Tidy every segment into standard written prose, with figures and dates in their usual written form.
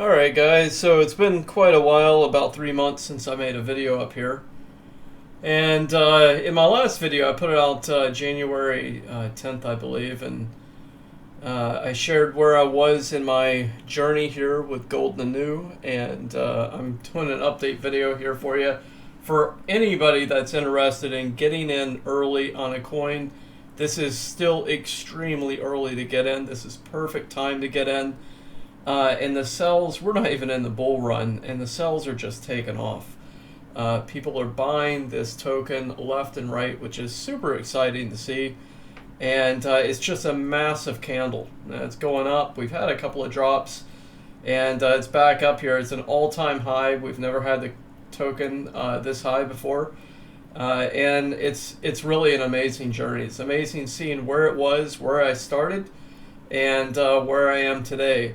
Alright guys, so it's been quite a while, about 3 months since I made a video up here. And in my last video I put it out January 10th I believe, and I shared where I was in my journey here with Golden Inu, and I'm doing an update video here for you. For anybody that's interested in getting in early on a coin, this is still extremely early to get in. This is perfect time to get in. And the sells, we're not even in the bull run, and the sells are just taking off. People are buying this token left and right, which is super exciting to see. And it's just a massive candle. It's going up. We've had a couple of drops, and it's back up here. It's an all-time high. We've never had the token this high before. And it's really an amazing journey. It's amazing seeing where it was, where I started, and where I am today.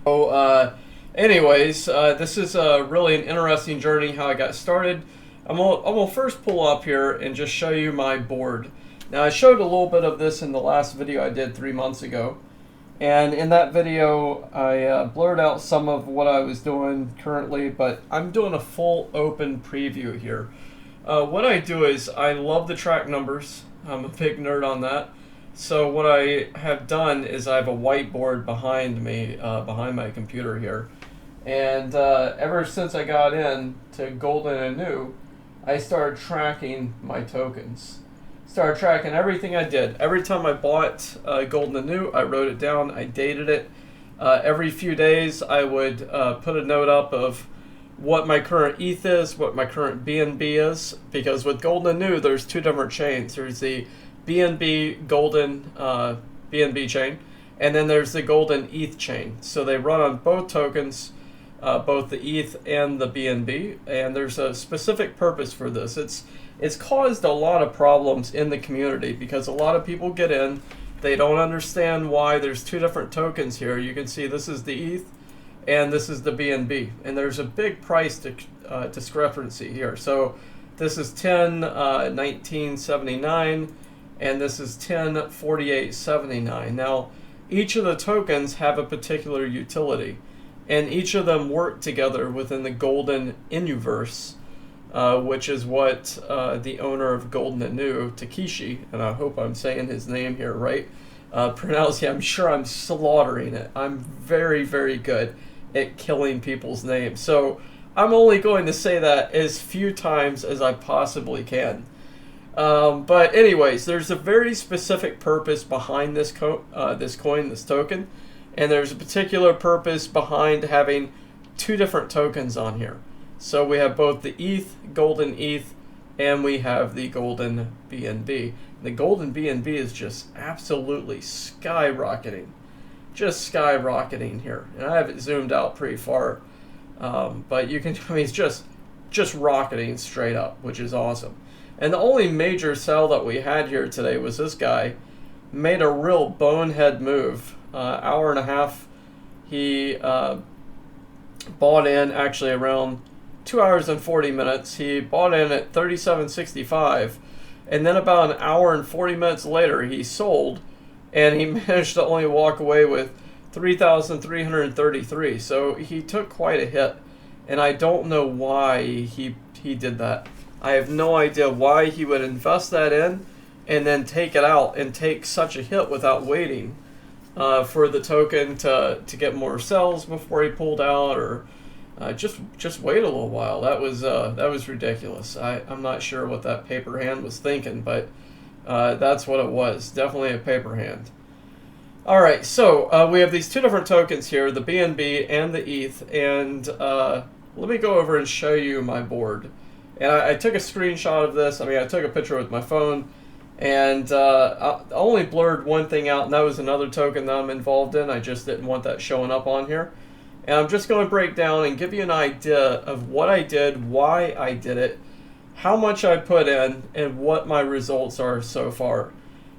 So anyways, this is really an interesting journey how I got started. I'm gonna first pull up here and just show you my board. Now I showed a little bit of this in the last video I did 3 months ago, and in that video I blurred out some of what I was doing currently, but I'm doing a full open preview here. What I do is I love to track numbers. I'm a big nerd on that. So what I have done is I have a whiteboard behind me, behind my computer here. And ever since I got in to Golden Inu, I started tracking my tokens. Started tracking everything I did. Every time I bought Golden Inu, I wrote it down, I dated it. Every few days I would put a note up of what my current ETH is, what my current BNB is. Because with Golden Inu, there's two different chains. There's the BNB Golden BNB chain, and then there's the Golden ETH chain. So they run on both tokens, both the ETH and the BNB, and there's a specific purpose for this. It's caused a lot of problems in the community because a lot of people get in, they don't understand why there's two different tokens here. You can see this is the ETH and this is the BNB, and there's a big price discrepancy here. So this is 10.1979. and this is 10.4879. Now, each of the tokens have a particular utility, and each of them work together within the Golden Inuverse, which is what the owner of Golden Inu, Takeshi, and I hope I'm saying his name here right, pronouncing. I'm sure I'm slaughtering it. I'm very, very good at killing people's names, so I'm only going to say that as few times as I possibly can. But anyways, there's a very specific purpose behind this coin, this token, and there's a particular purpose behind having two different tokens on here. So we have both the ETH, Golden ETH, and we have the Golden BNB. The Golden BNB is just absolutely skyrocketing, just skyrocketing here, and I have it zoomed out pretty far, but you can, I mean, it's just rocketing straight up, which is awesome. And the only major sell that we had here today was this guy made a real bonehead move. Hour and a half, he bought in actually around 2 hours and 40 minutes. He bought in at 37.65, and then about an hour and 40 minutes later he sold, and he managed to only walk away with 3,333. So he took quite a hit, and I don't know why he did that. I have no idea why he would invest that in and then take it out and take such a hit without waiting for the token to get more sells before he pulled out, or just wait a little while. That was ridiculous. I'm not sure what that paper hand was thinking, but that's what it was. Definitely a paper hand. All right, so we have these two different tokens here, the BNB and the ETH, and let me go over and show you my board. And I took a screenshot of this. I mean, I took a picture with my phone, and I only blurred one thing out, and that was another token that I'm involved in. I just didn't want that showing up on here. And I'm just going to break down and give you an idea of what I did, why I did it, how much I put in, and what my results are so far.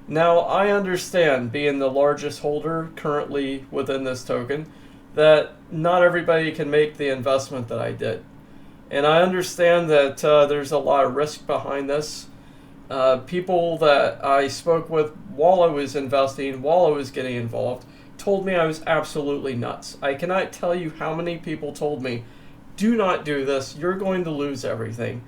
Now, I understand, being the largest holder currently within this token, that not everybody can make the investment that I did. And I understand that there's a lot of risk behind this. People that I spoke with while I was investing, while I was getting involved, told me I was absolutely nuts. I cannot tell you how many people told me, do not do this, you're going to lose everything.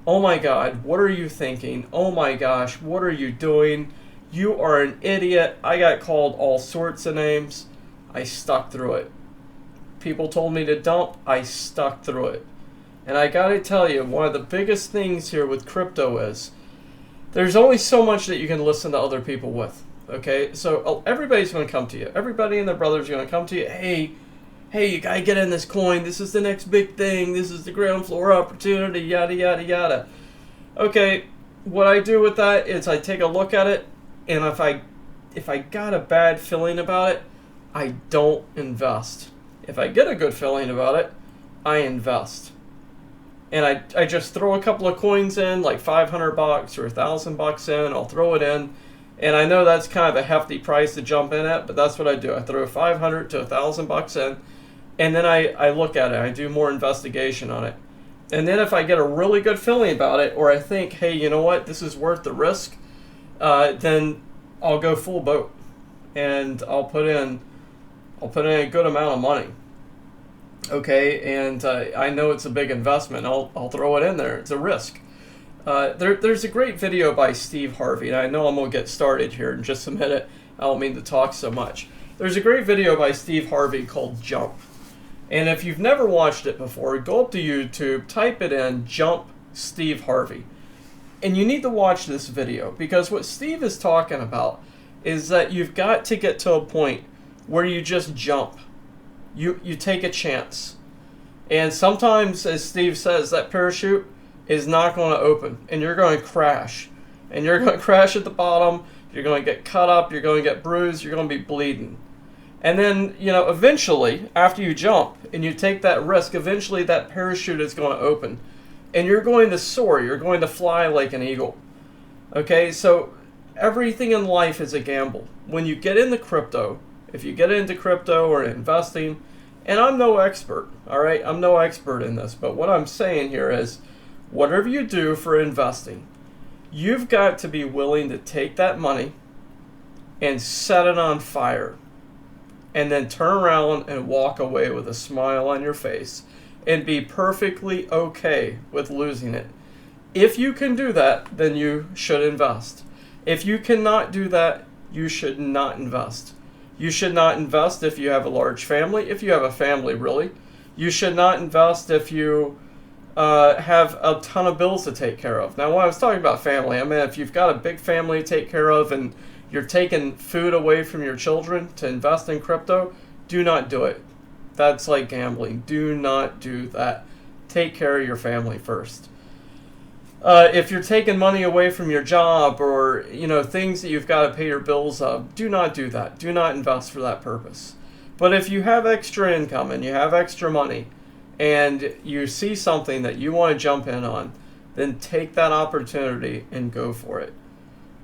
Oh my God, what are you thinking? Oh my gosh, what are you doing? You are an idiot. I got called all sorts of names. I stuck through it. People told me to dump. I stuck through it. And I gotta tell you, one of the biggest things here with crypto is there's only so much that you can listen to other people with. Okay, so everybody's going to come to you. Everybody and their brothers are going to come to you. Hey, you got to get in this coin. This is the next big thing. This is the ground floor opportunity, yada, yada, yada. Okay, what I do with that is I take a look at it, and if I got a bad feeling about it, I don't invest. If I get a good feeling about it, I invest. And I just throw a couple of coins in, like $500 or $1,000 in. I'll throw it in. And I know that's kind of a hefty price to jump in at, but that's what I do. I throw $500 to $1,000 in, and then I look at it. I do more investigation on it. And then if I get a really good feeling about it, or I think, hey, you know what, this is worth the risk, then I'll go full boat, and I'll put in a good amount of money. Okay, and I know it's a big investment. I'll throw it in there. It's a risk. There's a great video by Steve Harvey, and I know I'm going to get started here in just a minute. I don't mean to talk so much. There's a great video by Steve Harvey called Jump. And if you've never watched it before, go up to YouTube, type it in, Jump Steve Harvey. And you need to watch this video, because what Steve is talking about is that you've got to get to a point where you just jump. You take a chance. And sometimes, as Steve says, that parachute is not going to open, and you're going to crash. And you're going to crash at the bottom, you're going to get cut up, you're going to get bruised, you're going to be bleeding. And then, eventually, after you jump and you take that risk, eventually that parachute is going to open. And you're going to soar, you're going to fly like an eagle. Okay, so everything in life is a gamble. When you get into crypto, if you get into crypto or investing, and I'm no expert, all right? I'm no expert in this, but what I'm saying here is, whatever you do for investing, you've got to be willing to take that money and set it on fire, and then turn around and walk away with a smile on your face and be perfectly okay with losing it. If you can do that, then you should invest. If you cannot do that, you should not invest. You should not invest if you have a large family, if you have a family, really. You should not invest if you have a ton of bills to take care of. Now, when I was talking about family, I mean, if you've got a big family to take care of and you're taking food away from your children to invest in crypto, do not do it. That's like gambling. Do not do that. Take care of your family first. If you're taking money away from your job or, things that you've got to pay your bills of, do not do that. Do not invest for that purpose. But if you have extra income and you have extra money, and you see something that you want to jump in on, then take that opportunity and go for it.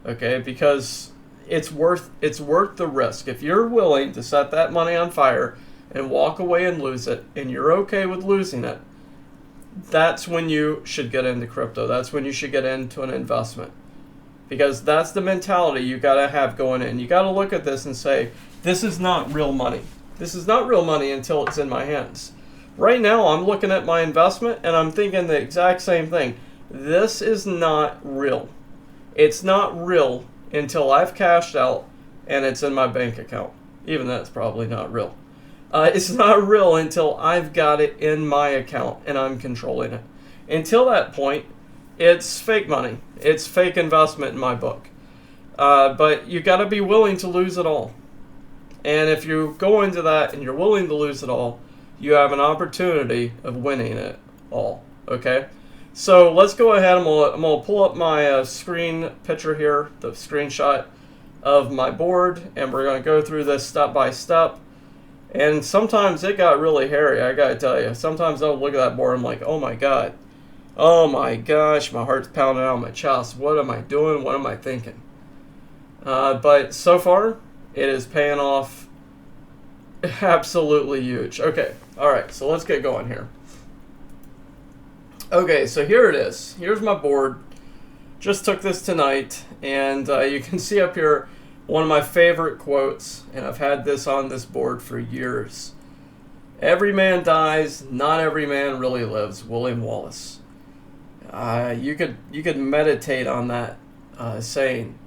Okay, because it's worth the risk. If you're willing to set that money on fire and walk away and lose it, and you're okay with losing it, that's when you should get into crypto. That's when you should get into an investment. Because that's the mentality you got to have going in. You got to look at this and say, this is not real money. This is not real money until it's in my hands. Right now, I'm looking at my investment, and I'm thinking the exact same thing. This is not real. It's not real until I've cashed out and it's in my bank account. Even that's probably not real. It's not real until I've got it in my account and I'm controlling it. Until that point, it's fake money. It's fake investment in my book. But you got to be willing to lose it all. And if you go into that and you're willing to lose it all, you have an opportunity of winning it all. Okay? So let's go ahead. I'm gonna pull up my screen picture here, the screenshot of my board, and we're going to go through this step by step. And sometimes it got really hairy, I gotta tell you. Sometimes I'll look at that board and I'm like, oh my God. Oh my gosh, my heart's pounding out of my chest. What am I doing? What am I thinking? But so far, it is paying off absolutely huge. Okay, alright, so let's get going here. Okay, so here it is. Here's my board. Just took this tonight, and you can see up here, One of my favorite quotes, and I've had this on this board for years. Every man dies, not every man really lives. William Wallace. You could meditate on that saying.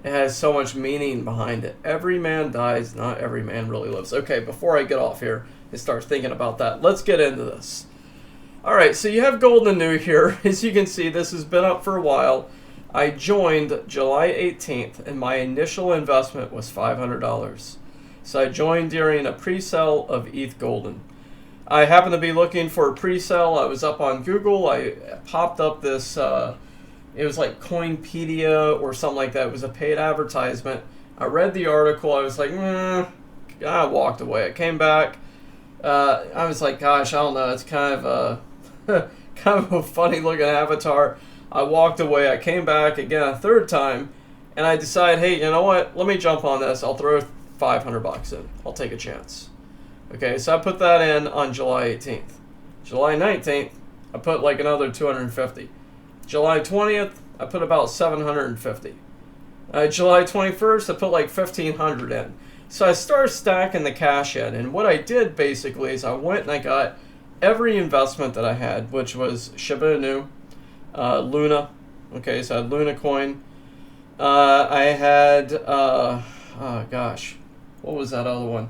It has so much meaning behind it. Every man dies, not every man really lives. Okay, before I get off here and start thinking about that, let's get into this. All right, so you have Golden Inu here. As you can see, this has been up for a while. I joined July 18th, and my initial investment was $500. So I joined during a pre-sale of ETH Golden. I happened to be looking for a pre-sale. I was up on Google. I popped up this, it was like Coinpedia or something like that. It was a paid advertisement. I read the article. I was like, I walked away. I came back. I was like, gosh, I don't know. It's kind of a funny looking avatar. I walked away. I came back again a third time, and I decided, hey, you know what? Let me jump on this. I'll throw $500 in. I'll take a chance. Okay, so I put that in on July 18th. July 19th, I put like another 250. July 20th, I put about 750. July 21st, I put like 1,500 in. So I started stacking the cash in, and what I did basically is I went and I got every investment that I had, which was Shiba Inu, Luna. Okay, so I had Luna coin. I had, oh gosh, what was that other one?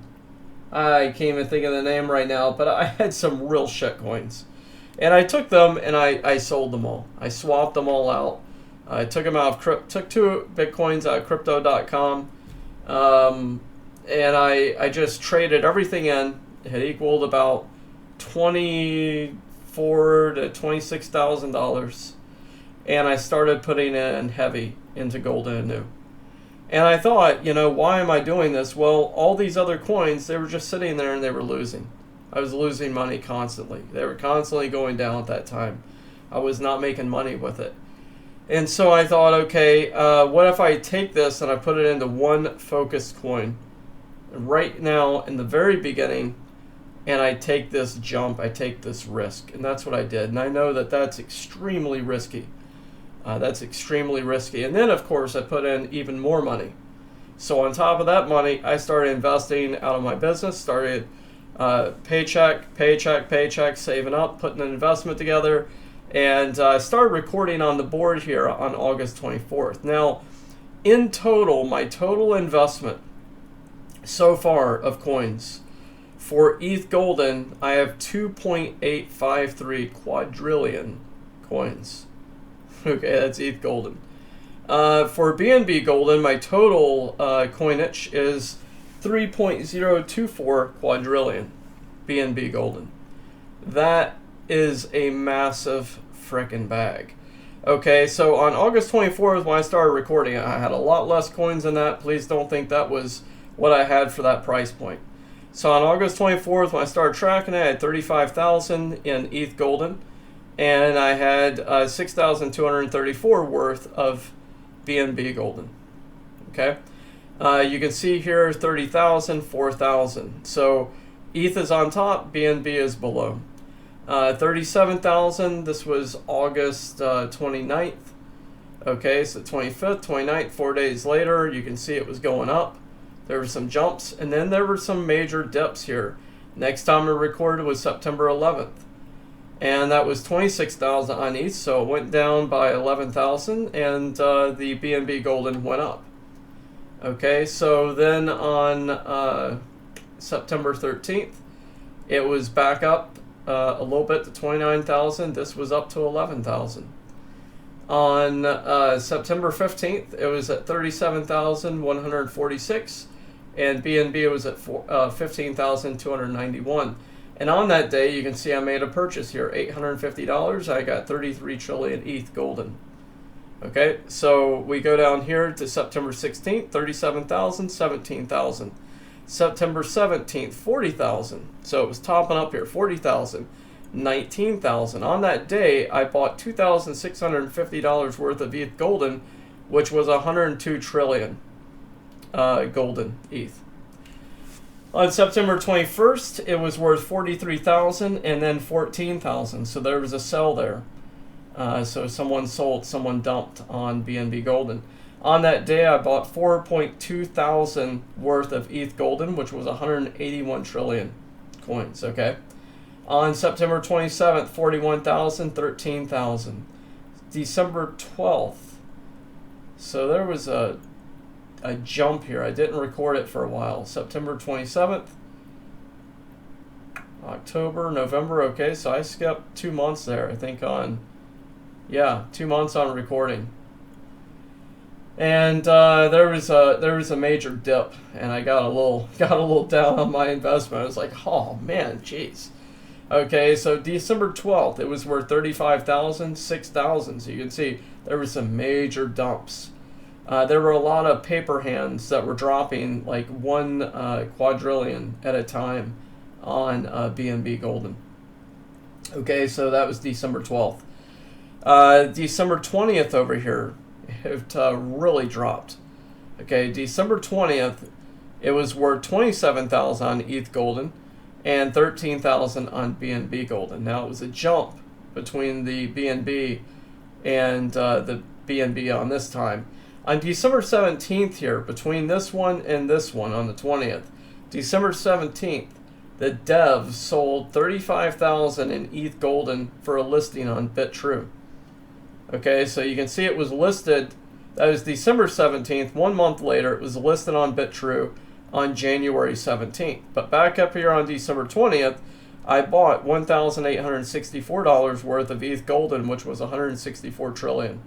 I can't even think of the name right now, but I had some real shit coins. And I took them and I sold them all. I swapped them all out. I took them out of took 2 Bitcoins out of crypto.com. And I just traded everything in. It had equaled about $24,000 to $26,000. And I started putting in heavy into Golden Inu. And I thought, you know, why am I doing this? Well, all these other coins, they were just sitting there and they were losing. I was losing money constantly. They were constantly going down at that time. I was not making money with it. And so I thought, okay, what if I take this and I put it into one focused coin right now in the very beginning, and I take this jump, I take this risk. And that's what I did. And I know that that's extremely risky. That's extremely risky. And then, of course, I put in even more money. So on top of that money, I started investing out of my business, started paycheck, saving up, putting an investment together, and started recording on the board here on August 24th. Now, in total, my total investment so far of coins for ETH Golden, I have 2.853 quadrillion coins. Okay, that's ETH Golden. For BNB Golden, my total coinage is 3.024 quadrillion BNB Golden. That is a massive frickin' bag. Okay, so on August 24th, when I started recording, I had a lot less coins than that. Please don't think that was what I had for that price point. So on August 24th, when I started tracking it, I had 35,000 in ETH Golden. And I had 6,234 worth of BNB Golden. Okay, you can see here 30,000, 4,000. So ETH is on top, BNB is below. 37,000. This was August 29th. Okay, so 25th, 29th, 4 days later, you can see it was going up. There were some jumps, and then there were some major dips here. Next time I recorded was September 11th. And that was 26,000 on ETH, so it went down by 11,000, and the BNB Golden went up. Okay, so then on September 13th, it was back up a little bit to 29,000. This was up to 11,000. On September 15th, it was at 37,146, and BNB was at 15,291. And on that day, you can see I made a purchase here, $850. I got 33 trillion ETH Golden. Okay, so we go down here to September 16th, 37,000, 17,000. September 17th, 40,000. So it was topping up here, 40,000, 19,000. On that day, I bought $2,650 worth of ETH Golden, which was 102 trillion Golden ETH. On September 21st, it was worth 43,000 and then 14,000. So there was a sell there. So someone sold, someone dumped on BNB Golden. On that day, I bought 4.2 thousand worth of ETH Golden, which was 181 trillion coins, okay? On September 27th, 41,000, 13,000. December 12th. So there was a jump here. I didn't record it for a while. September 27th. October, November, okay, so I skipped 2 months there, I think on, yeah, 2 months on recording. And there was a major dip, and I got a little down on my investment. I was like, oh man, jeez. Okay, so December 12th, it was worth 35,000, 6,000. So you can see there were some major dumps. There were a lot of paper hands that were dropping like 1 quadrillion at a time on BNB Golden. Okay, so that was December 12th. December 20th over here, it really dropped. Okay, December 20th, it was worth 27,000 on ETH Golden and 13,000 on BNB Golden. Now it was a jump between the BNB and the BNB on this time. On December 17th here, between this one and this one on the 20th, December 17th, the devs sold 35,000 in ETH Golden for a listing on BitTrue. Okay, so you can see it was listed, that was December 17th. 1 month later, it was listed on BitTrue on January 17th. But back up here on December 20th, I bought $1,864 worth of ETH Golden, which was 164 trillion.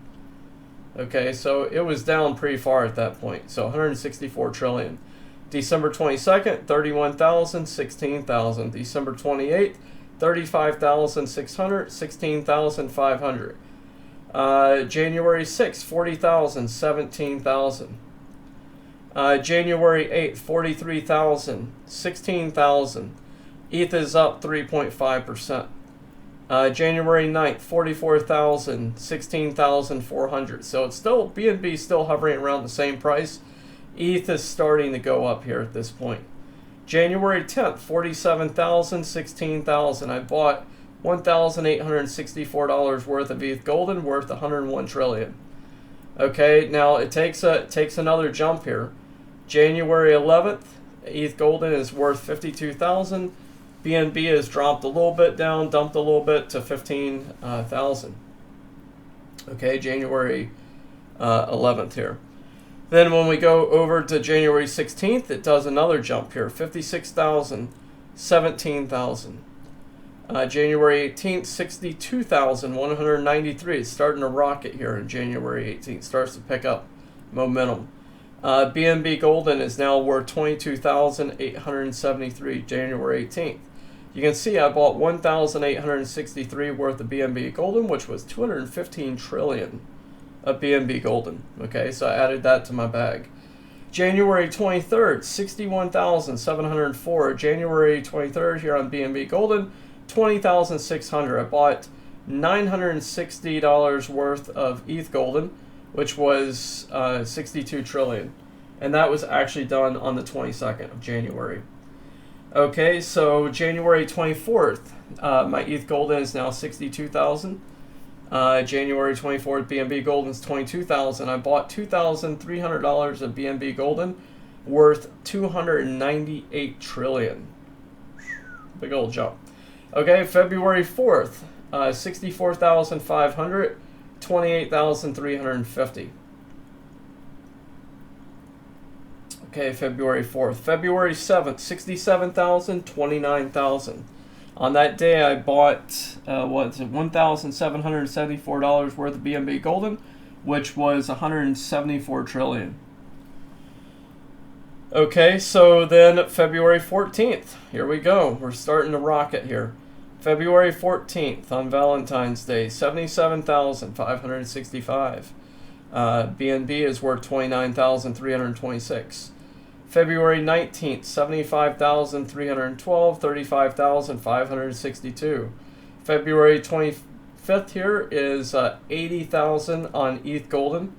Okay, so it was down pretty far at that point. So 164 trillion. December 22nd, 31,000, 16,000. December 28th, 35,600, 16,500. January 6th, 40,000, 17,000. January 8th, 43,000, 16,000. ETH is up 3.5%. January 9th, 44,000, 16,400. So it's still, BNB still hovering around the same price. ETH is starting to go up here at this point. January 10th, 47,000, 16,000. I bought $1,864 worth of ETH Golden, worth 101 trillion. Okay, now it takes another jump here. January 11th, ETH Golden is worth 52,000. BNB has dropped a little bit down, dumped a little bit to 15,000. Okay, January 11th here. Then when we go over to January 16th, it does another jump here, 56,000, 17,000. January 18th, 62,193. It's starting to rocket here in January 18th. Starts to pick up momentum. BNB Golden is now worth 22,873 January 18th. You can see I bought 1,863 worth of BNB Golden, which was 215 trillion of BNB Golden. Okay, so I added that to my bag. January 23rd, 61,704. January 23rd here on BNB Golden, 20,600. I bought $960 worth of ETH Golden, which was 62 trillion. And that was actually done on the 22nd of January. Okay, so January 24th, my ETH Golden is now 62,000. January 24th, BNB Golden is 22,000. I bought $2,300 of BNB Golden, worth 298 trillion. Big old jump. Okay, February 4th, 64,500, 28,350. Okay, February 4th. February 7th, 67,000, 29,000. On that day, I bought $1,774 worth of BNB Golden, which was 174 trillion. Okay, so then February 14th, here we go. We're starting to rocket here. February 14th on Valentine's Day, 77,565. BNB is worth 29,326. February 19th, 75,312, 35,562. February 25th here is 80,000 on ETH Golden,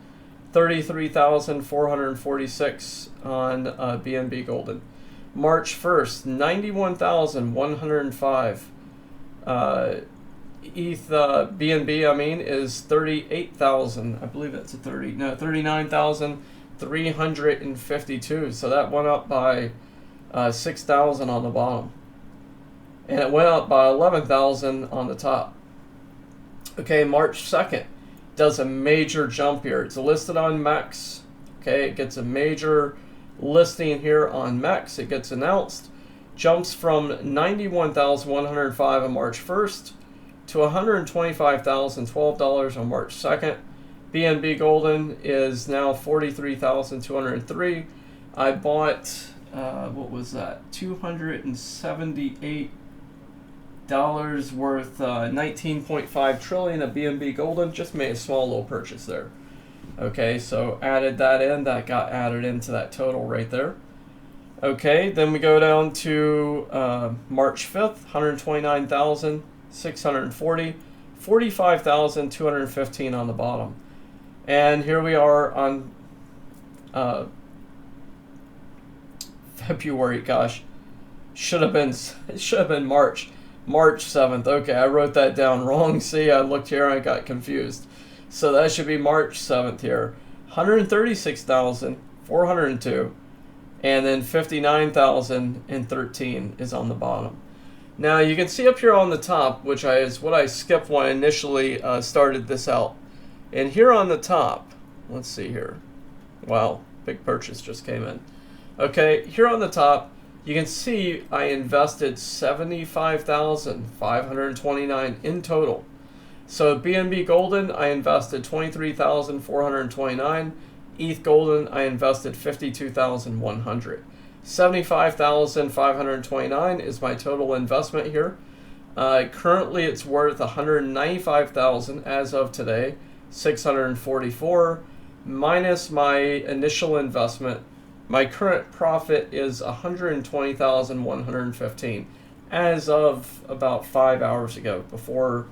33,446 on BNB Golden. March 1st, 91,105 ETH BNB, I mean, is 38,000. I believe that's a 39,352. So that went up by 6,000 on the bottom, and it went up by 11,000 on the top. Okay, March 2nd does a major jump here. It's listed on MEX. Okay, it gets a major listing here on MEX. It gets announced, jumps from 91,105 on March 1st to $125,012 on March 2nd. BNB Golden is now 43,203. I bought, what was that? $278 worth, 19.5 trillion of BNB Golden. Just made a small little purchase there. Okay, so added that in. That got added into that total right there. Okay, then we go down to March 5th, 129,640, 45,215 on the bottom. And here we are on February, gosh, it should have been March 7th. Okay, I wrote that down wrong. See, I looked here and I got confused. So that should be March 7th here. 136,402. And then 59,013 is on the bottom. Now you can see up here on the top, which is what I skipped when I initially started this out. And here on the top, let's see here. Wow, big purchase just came in. Okay, here on the top, you can see I invested 75,529 in total. So BNB Golden, I invested 23,429. ETH Golden, I invested 52,100. 75,529 is my total investment here. Currently, it's worth 195,000 as of today. 644 minus my initial investment. My current profit is 120,115 as of about 5 hours ago, before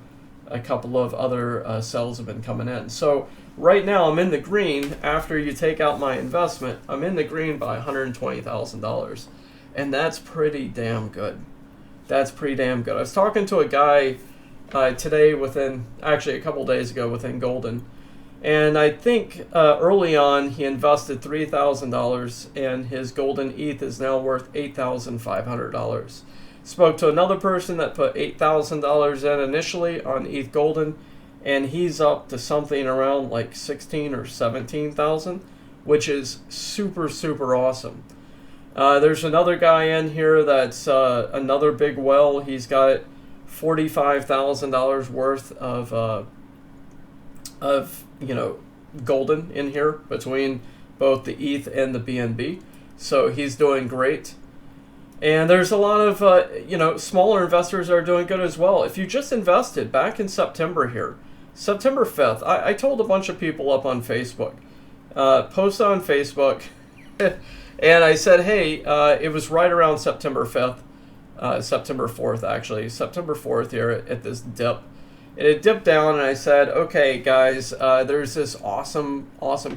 a couple of other sales have been coming in. So right now I'm in the green. After you take out my investment, I'm in the green by $120,000, and that's pretty damn good. That's pretty damn good. I was talking to a guy today, actually a couple days ago, within Golden, and I think early on he invested $3,000, and his Golden ETH is now worth $8,500. Spoke to another person that put $8,000 in initially on ETH Golden, and he's up to something around like 16 or 17,000, which is super, super awesome. There's another guy in here that's another big well. He's got $45,000 worth of Golden in here between both the ETH and the BNB. So he's doing great. And there's a lot of smaller investors that are doing good as well. If you just invested back in September here, September 5th, I told a bunch of people up on Facebook, posted on Facebook, and I said, hey, it was right around September 5th, September 4th actually, September 4th here at this dip. And it dipped down, and I said, okay, guys, there's this awesome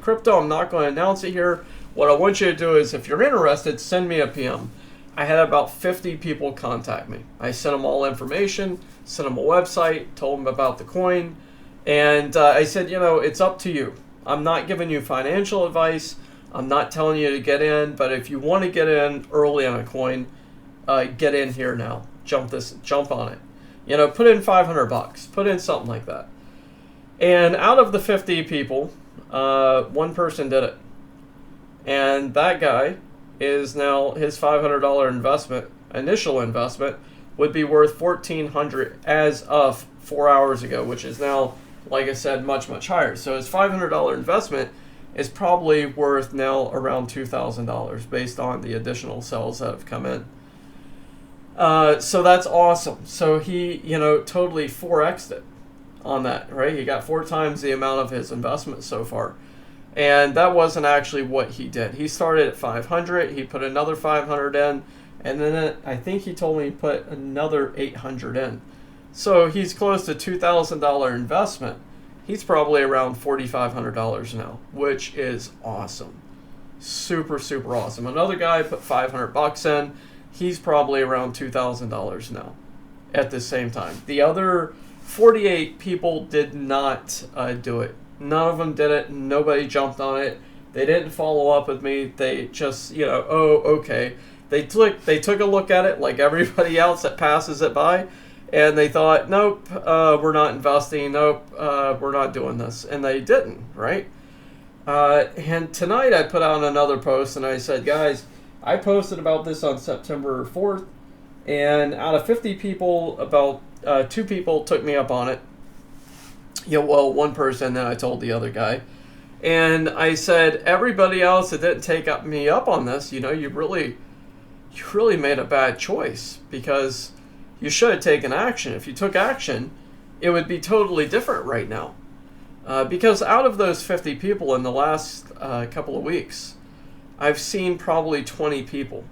crypto. I'm not going to announce it here. What I want you to do is, if you're interested, send me a PM. I had about 50 people contact me. I sent them all information, sent them a website, told them about the coin, and I said, it's up to you. I'm not giving you financial advice. I'm not telling you to get in, but if you want to get in early on a coin, get in here now. Jump on it. Put in $500, put in something like that. And out of the 50 people, one person did it. And that guy is now, his $500 initial investment, would be worth $1,400 as of 4 hours ago, which is now, like I said, much, much higher. So his $500 investment is probably worth now around $2,000 based on the additional sales that have come in. So that's awesome. So he, totally 4x'd it on that, right? He got 4 times the amount of his investment so far. And that wasn't actually what he did. He started at 500, he put another 500 in, and then I think he told me he put another 800 in. So he's close to $2,000 investment. He's probably around $4,500 now, which is awesome. Super, super awesome. Another guy put $500 in. He's probably around $2,000 now at the same time. The other 48 people did not do it. None of them did it. Nobody jumped on it. They didn't follow up with me. They just, oh, okay. They took a look at it like everybody else that passes it by, and they thought, nope, we're not investing. Nope, we're not doing this. And they didn't, right? And tonight I put out another post, and I said, guys, I posted about this on September 4th, and out of 50 people, about 2 people took me up on it. Well, one person, then I told the other guy. And I said, everybody else that didn't take me up on this, you really made a bad choice, because you should have taken action. If you took action, it would be totally different right now. Because out of those 50 people in the last couple of weeks, I've seen probably 20 people,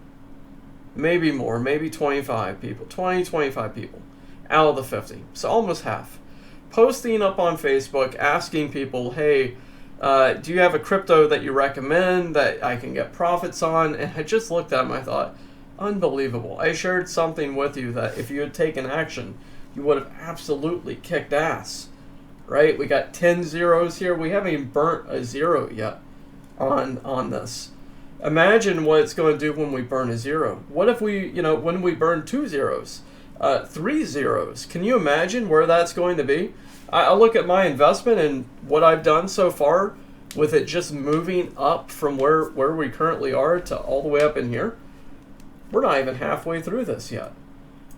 maybe more, maybe 25 people, 25 people out of the 50. So almost half. Posting up on Facebook, asking people, hey, do you have a crypto that you recommend that I can get profits on? And I just looked at them, I thought, unbelievable. I shared something with you that if you had taken action, you would have absolutely kicked ass, right? We got 10 zeros here. We haven't even burnt a zero yet on this. Imagine what it's going to do when we burn a zero. What if we, when we burn 2 zeros, 3 zeros? Can you imagine where that's going to be? I look at my investment and what I've done so far with it just moving up from where we currently are to all the way up in here. We're not even halfway through this yet.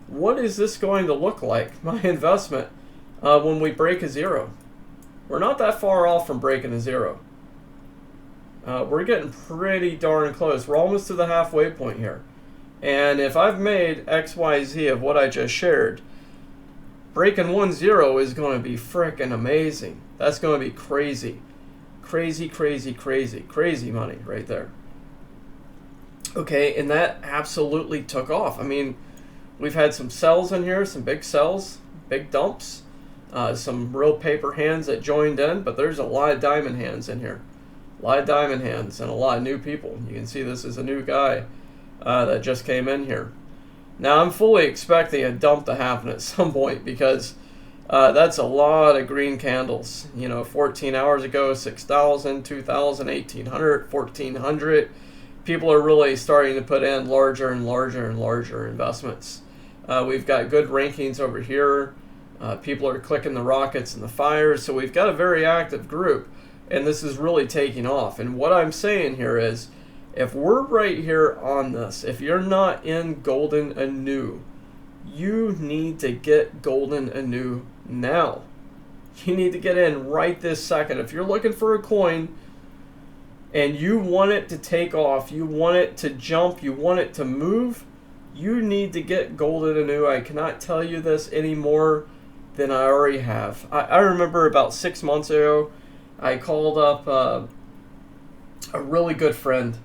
What is this going to look like, my investment, when we break a zero? We're not that far off from breaking a zero. We're getting pretty darn close. We're almost to the halfway point here. And if I've made XYZ of what I just shared, breaking 1 0 is going to be frickin' amazing. That's going to be crazy. Crazy, crazy, crazy, crazy money right there. Okay, and that absolutely took off. I mean, we've had some sells in here, some big sells, big dumps, some real paper hands that joined in, but there's a lot of diamond hands in here. A lot of diamond hands and a lot of new people. You can see this is a new guy that just came in here. Now, I'm fully expecting a dump to happen at some point, because that's a lot of green candles. 14 hours ago, 6,000, 2,000, 1,800, 1,400. People are really starting to put in larger and larger and larger investments. We've got good rankings over here. People are clicking the rockets and the fires. So we've got a very active group, and this is really taking off. And what I'm saying here is, if we're right here on this, if you're not in Golden Inu, you need to get Golden Inu now. You need to get in right this second. If you're looking for a coin and you want it to take off, you want it to jump, you want it to move, you need to get Golden Inu. I cannot tell you this any more than I already have. I remember about 6 months ago, I called up a really good friend,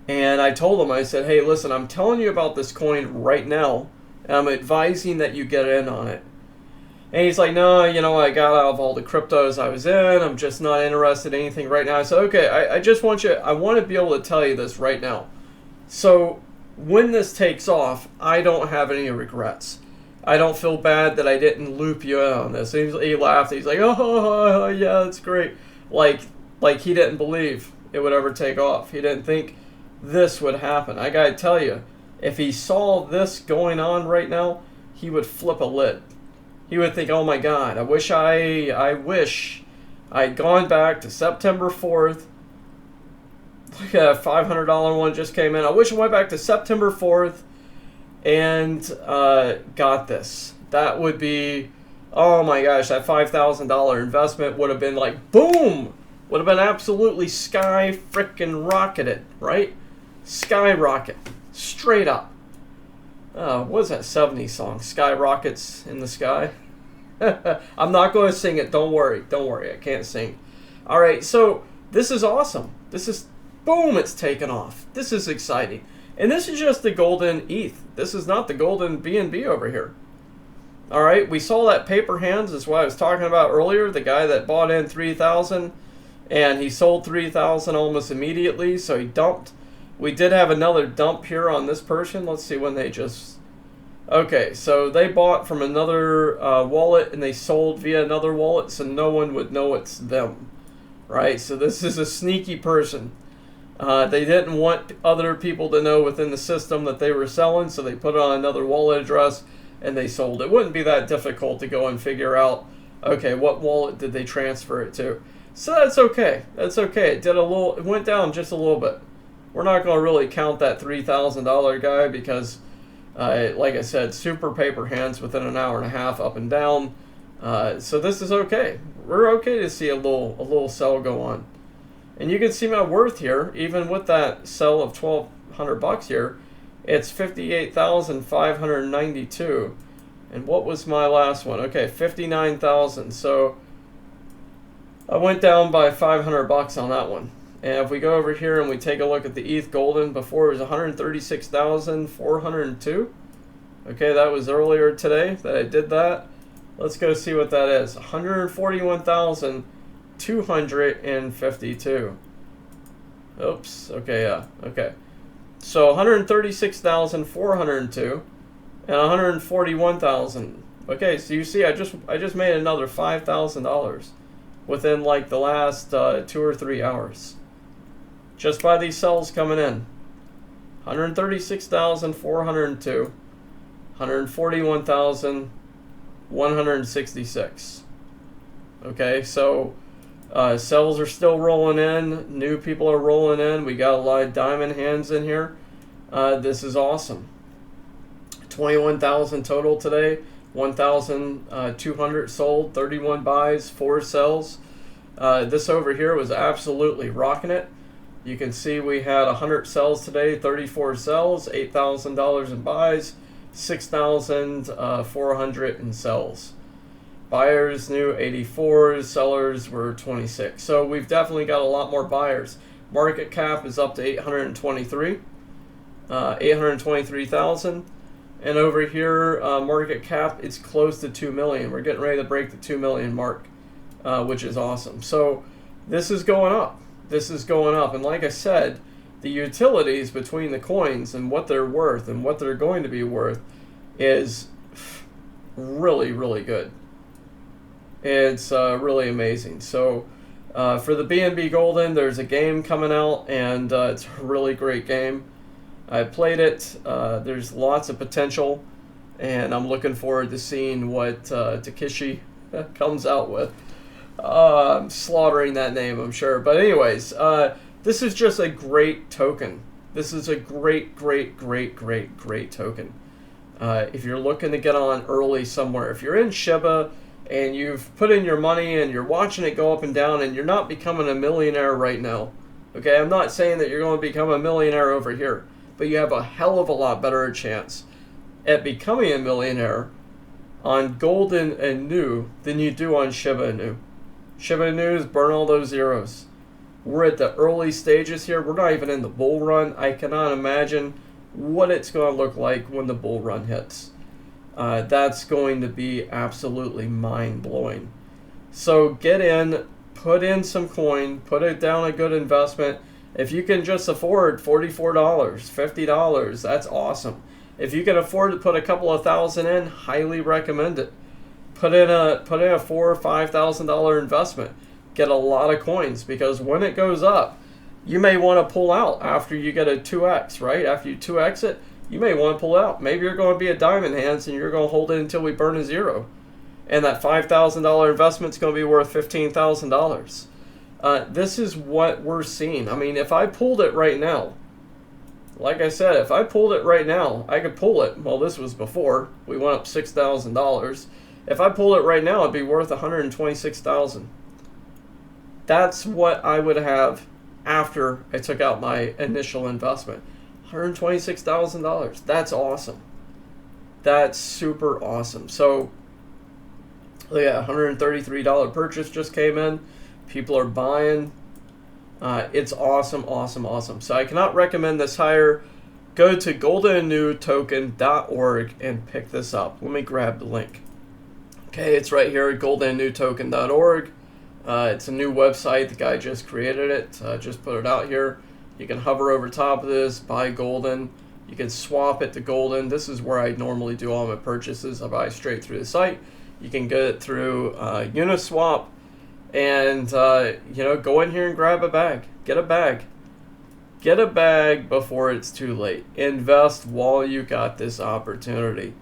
and I told him, I said, hey, listen, I'm telling you about this coin right now, and I'm advising that you get in on it. And he's like, no, I got out of all the cryptos I was in. I'm just not interested in anything right now. I said, okay, I want to be able to tell you this right now. So when this takes off, I don't have any regrets. I don't feel bad that I didn't loop you in on this. And he laughed. He's like, oh, yeah, that's great. Like he didn't believe it would ever take off. He didn't think this would happen. I got to tell you, if he saw this going on right now, he would flip a lid. He would think, oh my God, I wish I'd gone back to September 4th. Look at a $500 one just came in. I wish I went back to September 4th and got this. That would be, oh my gosh, that $5,000 investment would have been like, boom! Would have been absolutely sky frickin' rocketed, right? Skyrocket. Straight up. What is that 70s song? Skyrockets in the sky? I'm not going to sing it. Don't worry. Don't worry. I can't sing. All right. So this is awesome. This is, boom, it's taken off. This is exciting. And this is just the golden ETH. This is not the golden BNB over here. All right. We saw that paper hands. Is what I was talking about earlier. The guy that bought in 3,000 and he sold 3,000 almost immediately. So he dumped. We did have another dump here on this person. Let's see when they just Okay, so they bought from another wallet and they sold via another wallet, so no one would know it's them, right? So this is a sneaky person. They didn't want other people to know within the system that they were selling, so they put it on another wallet address and they sold. It wouldn't be that difficult to go and figure out, okay, what wallet did they transfer it to? So that's okay. That's okay. It went down just a little bit. We're not going to really count that $3,000 guy because, like I said, super paper hands within an hour and a half, up and down. So this is okay. We're okay to see a little sell go on. And you can see my worth here, even with that sell of $1,200 here, it's 58,592. And what was my last one? Okay, 59,000. So I went down by $500 on that one. And if we go over here and we take a look at the ETH Golden, before it was 136,402. Okay, that was earlier today that I did that. Let's go see what that is. 141,252. Oops. Okay, yeah. Okay. So 136,402 and 141,000. Okay, so you see I just made another $5,000 within like the last 2 or 3 hours. Just by these sells coming in. 136,402, 141,166. Okay, so sells are still rolling in. New people are rolling in. We got a lot of diamond hands in here. This is awesome. 21,000 total today. 1,200 sold. 31 buys. 4 sells. This over here was absolutely rocking it. You can see we had 100 sells today. 34 sells. $8,000 in buys. 6,400 in sells. Buyers new 84, sellers were 26. So we've definitely got a lot more buyers. Market cap is up to 823,000. And over here, market cap, it's close to 2 million. We're getting ready to break the 2 million mark, which is awesome. So this is going up. This is going up. And like I said, the utilities between the coins and what they're worth and what they're going to be worth is really, really good. It's really amazing. So for the BNB Golden, there's a game coming out, and it's a really great game. I played it. There's lots of potential, and I'm looking forward to seeing what Takeshi comes out with. I'm slaughtering that name, I'm sure. But anyways, this is just a great token. This is a great token. If you're looking to get on early somewhere, if you're in Shiba and you've put in your money and you're watching it go up and down and you're not becoming a millionaire right now, okay, I'm not saying that you're going to become a millionaire over here, but you have a hell of a lot better chance at becoming a millionaire on Golden Inu than you do on Shiba Inu. Shiba Inu is burn all those zeros. We're at the early stages here. We're not even in the bull run. I cannot imagine what it's going to look like when the bull run hits. That's going to be absolutely mind-blowing. So get in, put in some coin, put it down a good investment. If you can just afford $44, $50, that's awesome. If you can afford to put a couple of thousand in, highly recommend it. Put in a $4,000 or $5,000 investment. Get a lot of coins, because when it goes up, you may want to pull out after you get a 2x, right? After you 2x it, you may want to pull out. Maybe you're going to be a diamond hands and you're going to hold it until we burn a zero. And that $5,000 investment is going to be worth $15,000. This is what we're seeing. I mean, if I pulled it right now, like I said, if I pulled it right now, I could pull it. Well, this was before. We went up $6,000. If I pulled it right now, it'd be worth $126,000. That's what I would have after I took out my initial investment. $126,000. That's awesome. That's super awesome. So, yeah, $133 purchase just came in. People are buying. It's awesome, awesome, awesome. So I cannot recommend this higher. Go to goldeninu.token.org and pick this up. Let me grab the link. Okay, it's right here at goldeninu.token.org. It's a new website. The guy just created it. Just put it out here. You can hover over top of this, buy Golden. You can swap it to golden. This is where I normally do all my purchases. I buy straight through the site. You can get it through Uniswap, and go in here and grab a bag. Get a bag. Get a bag before it's too late. Invest while you got this opportunity.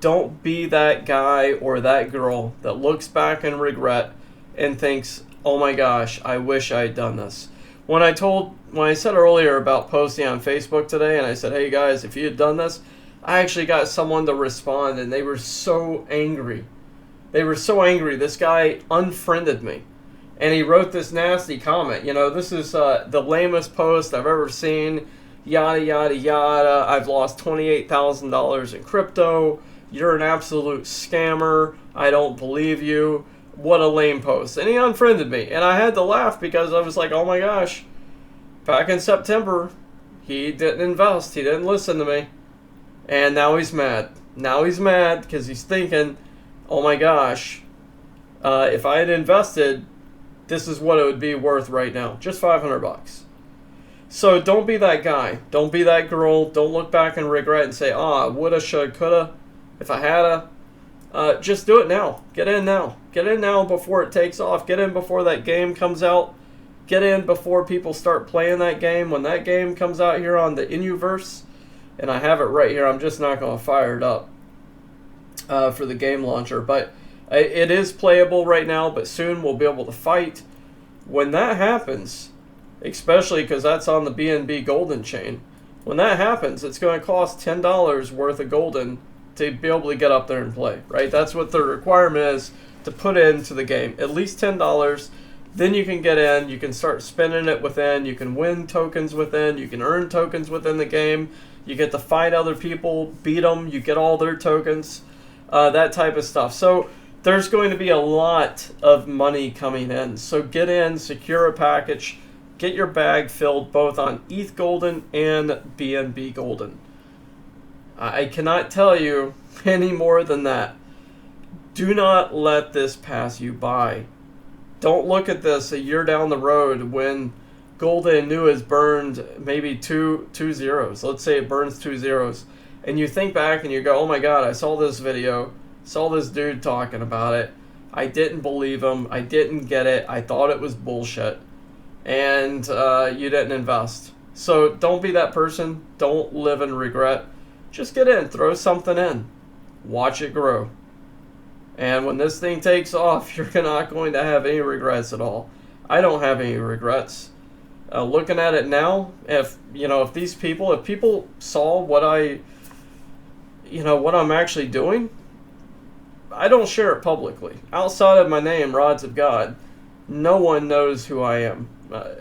Don't be that guy or that girl that looks back in regret and thinks, oh my gosh, I wish I had done this. When I said earlier about posting on Facebook today, and I said, hey guys, if you had done this, I actually got someone to respond, and they were so angry. They were so angry. This guy unfriended me, and he wrote this nasty comment. This is the lamest post I've ever seen. Yada, yada, yada. I've lost $28,000 in crypto. You're an absolute scammer. I don't believe you. What a lame post. And he unfriended me. And I had to laugh because I was like, oh my gosh. Back in September, he didn't invest. He didn't listen to me. And now he's mad. Now he's mad because he's thinking, oh my gosh, if I had invested, this is what it would be worth right now. Just $500. So don't be that guy. Don't be that girl. Don't look back and regret and say, woulda, shoulda, coulda. If I hadda. Just do it now. Get in now. Get in now before it takes off. Get in before that game comes out. Get in before people start playing that game. When that game comes out here on the Inuverse, and I have it right here, I'm just not going to fire it up for the game launcher. But it is playable right now, but soon we'll be able to fight. When that happens, especially because that's on the BNB Golden chain, when that happens, it's going to cost $10 worth of golden to be able to get up there and play, right? That's what the requirement is to put into the game. At least $10. Then you can get in. You can start spending it within. You can win tokens within. You can earn tokens within the game. You get to fight other people, beat them. You get all their tokens, that type of stuff. So there's going to be a lot of money coming in. So get in, secure a package, get your bag filled both on ETH Golden and BNB Golden. I cannot tell you any more than that. Do not let this pass you by. Don't look at this a year down the road when Golden Inu has burned maybe two zeros. Let's say it burns 2 zeros. And you think back and you go, oh my god, I saw this video. Saw this dude talking about it. I didn't believe him. I didn't get it. I thought it was bullshit. And you didn't invest. So don't be that person. Don't live in regret. Just get in, throw something in, watch it grow. And when this thing takes off, you're not going to have any regrets at all. I don't have any regrets. Looking at it now, if people saw what what I'm actually doing, I don't share it publicly. Outside of my name, Rods of God, no one knows who I am.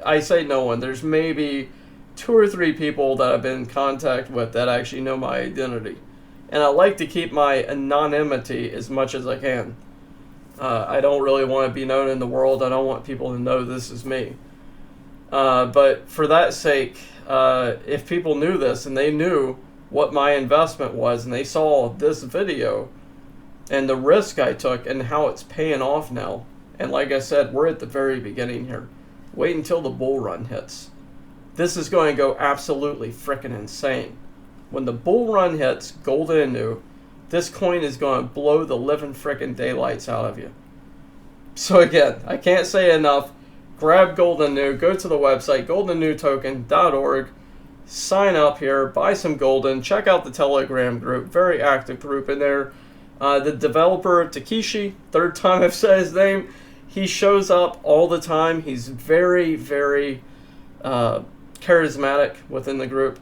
I say no one. There's maybe 2 or 3 people that I've been in contact with that actually know my identity. And I like to keep my anonymity as much as I can. I don't really want to be known in the world. I don't want people to know this is me. But for that sake, if people knew this and they knew what my investment was and they saw this video and the risk I took and how it's paying off now, and like I said, we're at the very beginning here. Wait until the bull run hits. This is going to go absolutely frickin' insane. When the bull run hits Golden Inu, this coin is going to blow the living frickin' daylights out of you. So again, I can't say enough. Grab Golden Inu, go to the website, goldeninu.token.org, sign up here, buy some golden, check out the Telegram group, very active group in there. The developer, Takeshi, third time I've said his name, he shows up all the time. He's very, very charismatic within the group.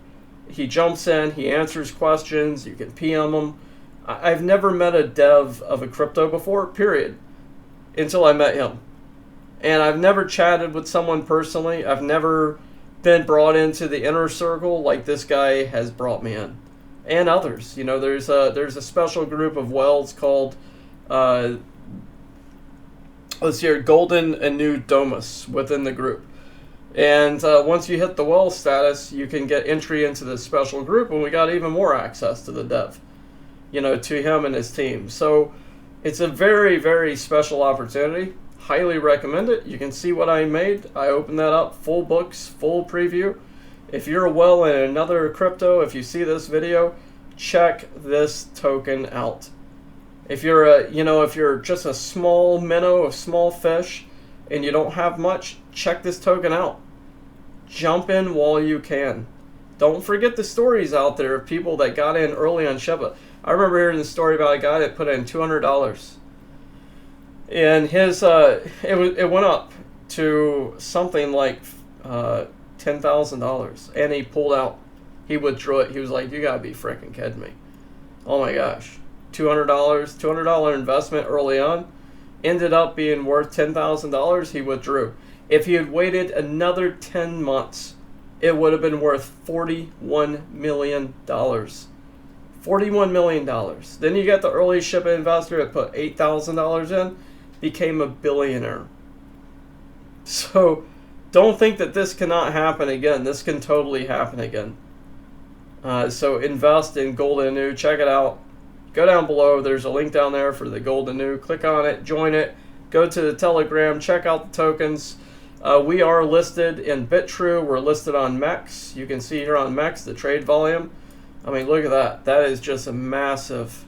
He jumps in, he answers questions, you can PM him. I've never met a dev of a crypto before, period, until I met him. And I've never chatted with someone personally. I've never been brought into the inner circle like this guy has brought me in. And others. You know, there's a special group of whales called, Golden Inu Domus within the group. And once you hit the well status, you can get entry into this special group, and we got even more access to the dev, to him and his team. So it's a very, very special opportunity. Highly recommend it. You can see what I made. I opened that up, full books, full preview. If you're well in another crypto, if you see this video, check this token out. If you're if you're just a small minnow, a small fish, and you don't have much, check this token out. Jump in while you can. Don't forget the stories out there of people that got in early on Shiba. I remember hearing the story about a guy that put in $200, and his it went up to something like $10,000, and he pulled out. He withdrew it. He was like, "You gotta be freaking kidding me!" Oh my gosh, $200 investment early on, ended up being worth $10,000. He withdrew. If he had waited another 10 months, it would have been worth $41 million. $41 million. Then you got the early Shiba investor that put $8,000 in, became a billionaire. So don't think that this cannot happen again. This can totally happen again. So invest in Golden Inu. Check it out. Go down below. There's a link down there for the Golden Inu. Click on it. Join it. Go to the Telegram. Check out the tokens. We are listed in BitTrue. We're listed on MEX. You can see here on MEX the trade volume. I mean, look at that. That is just a massive,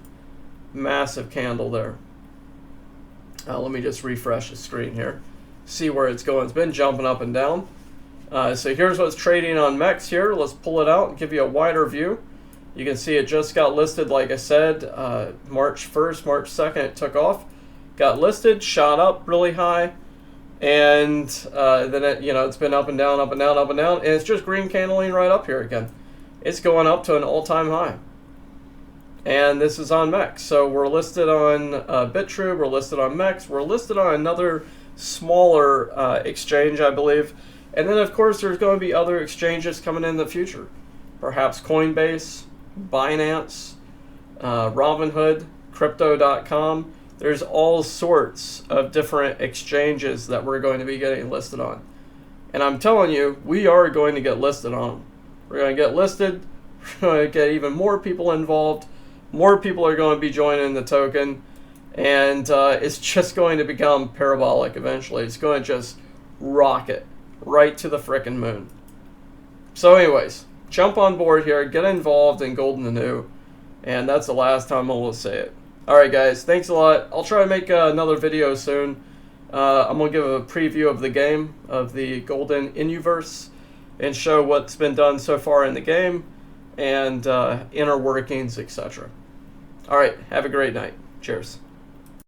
massive candle there. Let me just refresh the screen here. See where it's going. It's been jumping up and down. So here's what's trading on MEX here. Let's pull it out and give you a wider view. You can see it just got listed, like I said, March 1st, March 2nd, it took off. Got listed, shot up really high. And then it's been up and down, up and down, up and down. And it's just green candling right up here again. It's going up to an all-time high. And this is on MEX. So we're listed on BitTrue, we're listed on MEX, we're listed on another smaller exchange, I believe. And then, of course, there's going to be other exchanges coming in the future. Perhaps Coinbase, Binance, Robinhood, Crypto.com. There's all sorts of different exchanges that we're going to be getting listed on. And I'm telling you, we are going to get listed on them. We're going to get listed. We're going to get even more people involved. More people are going to be joining the token. And it's just going to become parabolic eventually. It's going to just rocket right to the frickin' moon. So anyways, jump on board here. Get involved in Golden Inu. And that's the last time I will say it. Alright guys, thanks a lot. I'll try to make another video soon. I'm going to give a preview of the game, of the Golden Inuverse, and show what's been done so far in the game, and inner workings, etc. Alright, have a great night. Cheers.